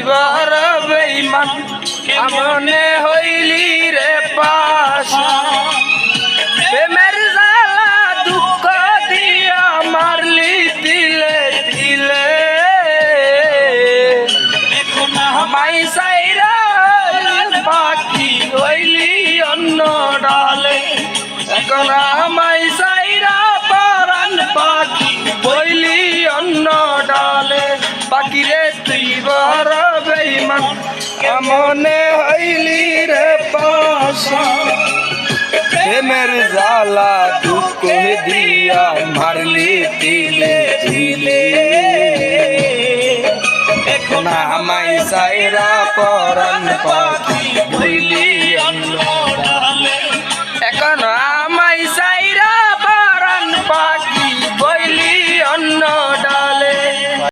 বড় বেঈমান কেমনে হইলি রে পাশা প্রেমের জ্বালা দুঃখ দিয়া মারলি তিলে তিলে মাই সাইরা পাখি হইলি অন্য ডালে এখন আমাই সাইরা পরাণ পাখি বইলি অন্য ডালে পাখি রে তুই বড় বেঈমান কেমনে হইলি রে পাশা প্রেমের জ্বালা দুঃখ দিয়া মারলি তিলে তিলে এখন আমাই সাইরা পরাণ পাখি বইলি অন্য